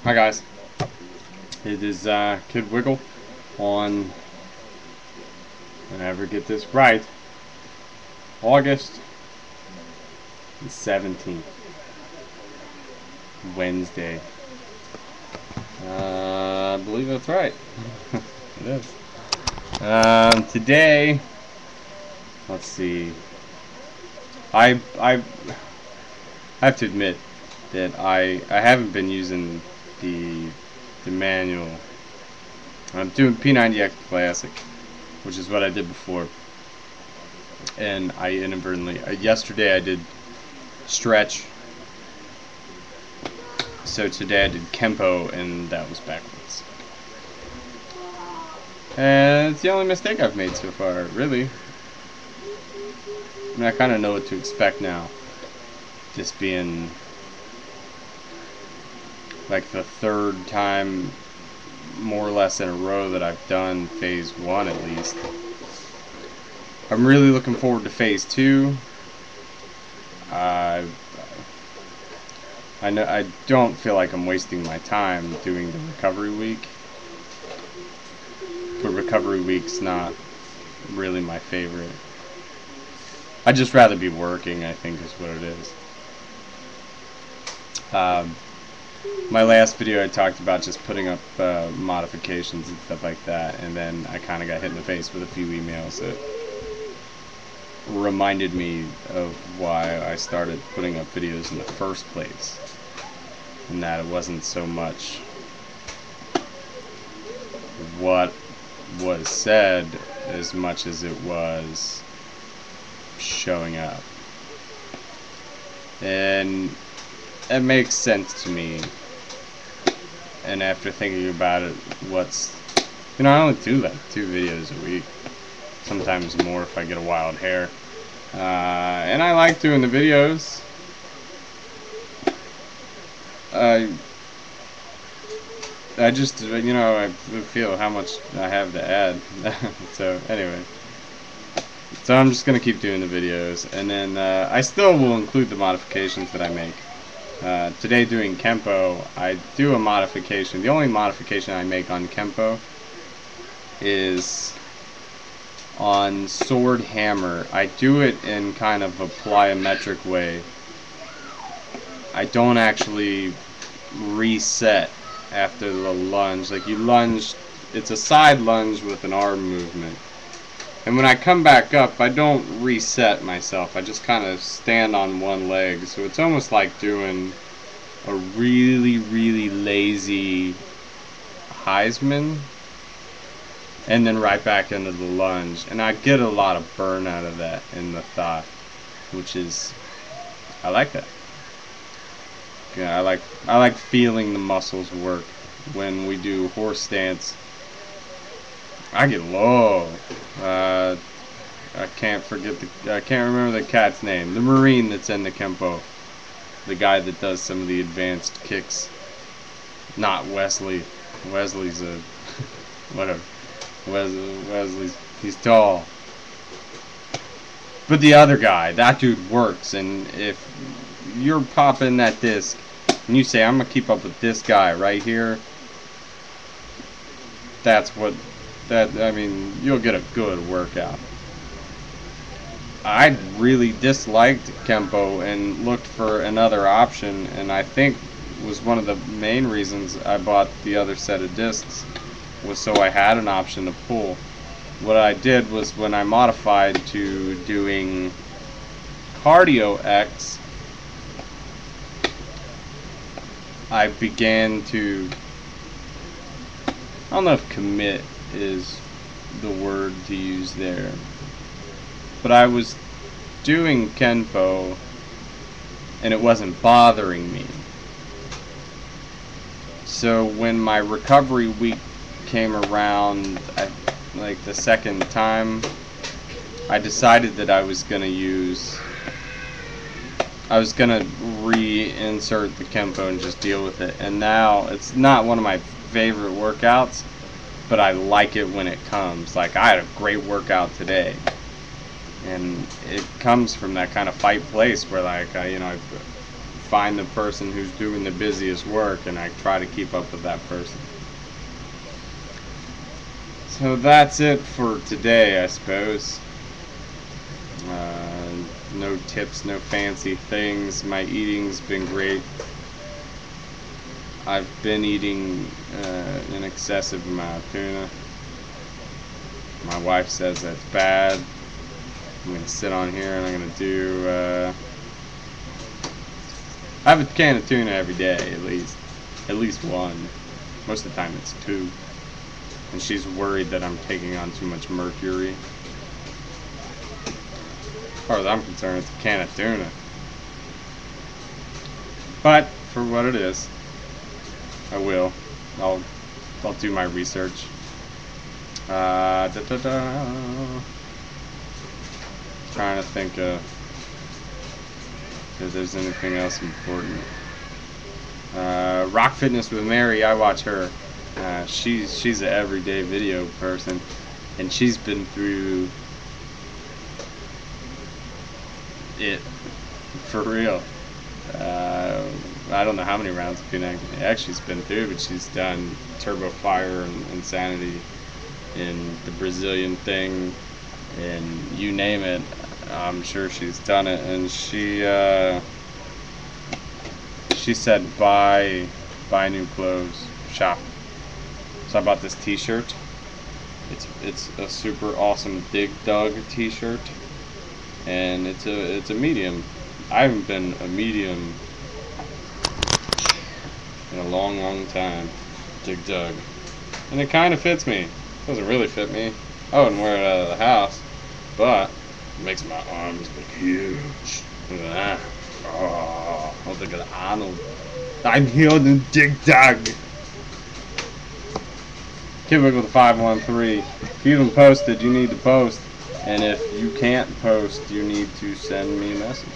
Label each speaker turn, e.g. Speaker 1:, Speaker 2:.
Speaker 1: Hi guys, it is Kid Wiggle on, whenever I get this right, August the 17th, Wednesday. I believe that's right. It is. Today, let's see. I have to admit that I haven't been using the manual. I'm doing P90X Classic, which is what I did before, and I inadvertently yesterday I did stretch, so today I did Kempo, and that was backwards. And it's the only mistake I've made so far, really. I mean, I kind of know what to expect now, just being like the third time more or less in a row that I've done phase 1 at least. I'm really looking forward to phase 2. I don't feel like I'm wasting my time doing the recovery week, but recovery week's not really my favorite. I'd just rather be working, I think, is what it is. My last video I talked about just putting up modifications and stuff like that, and then I kind of got hit in the face with a few emails that reminded me of why I started putting up videos in the first place, and that it wasn't so much what was said as much as it was showing up. And it makes sense to me, and after thinking about it, I only do like 2 videos a week, sometimes more if I get a wild hair, and I like doing the videos. I just, I feel how much I have to add. So anyway, so I'm just gonna keep doing the videos, and then I still will include the modifications that I make. Today, doing Kempo, I do a modification. The only modification I make on Kempo is on sword hammer. I do it in kind of a plyometric way. I don't actually reset after the lunge. Like, you lunge, it's a side lunge with an arm movement. And when I come back up, I don't reset myself. I just kind of stand on one leg. So it's almost like doing a really, really lazy Heisman and then right back into the lunge. And I get a lot of burn out of that in the thigh, which is, I like that. Yeah, I like feeling the muscles work when we do horse stance. I get low. I can't remember the cat's name. The Marine that's in the Kempo. The guy that does some of the advanced kicks. Not Wesley. Wesley's a whatever. Wesley's, he's tall. But the other guy, that dude works, and if you're popping that disc and you say, I'm gonna keep up with this guy right here, you'll get a good workout. I really disliked Kempo and looked for another option, and I think was one of the main reasons I bought the other set of discs, was so I had an option to pull. What I did was, when I modified to doing Cardio X, I began to, I don't know if commit is the word to use there, but I was doing Kempo and it wasn't bothering me. So when my recovery week came around, like the second time, I decided that I was gonna reinsert the Kempo and just deal with it. And now it's not one of my favorite workouts, but I like it when it comes. Like, I had a great workout today, and it comes from that kind of fight place where, like, I find the person who's doing the busiest work, and I try to keep up with that person. So that's it for today, I suppose. No tips, no fancy things. My eating's been great. I've been eating an excessive amount of tuna. My wife says that's bad. I'm going to sit on here and I'm going to do... I have a can of tuna every day, at least. At least one. Most of the time it's two. And she's worried that I'm taking on too much mercury. As far as I'm concerned, it's a can of tuna. But, for what it is, I will. I'll do my research. Trying to think of if there's anything else important. Rock Fitness with Mary, I watch her. She's an everyday video person, and she's been through it for real. I don't know how many rounds of Phoenix she's been through, but she's done Turbo Fire and Insanity and the Brazilian thing and you name it. I'm sure she's done it, and she said buy new clothes, shop. So I bought this t-shirt. It's a super awesome Dig Dug t-shirt, and it's a medium. I haven't been a medium in a long time. Dig Dug, and it kind of fits me. It doesn't really fit me. I wouldn't wear it out of the house, but it makes my arms look huge. Look at that. Oh, look at Arnold. I'm here to Dig Dug. Kidwiggle the 513. If you haven't posted, you need to post. And if you can't post, you need to send me a message.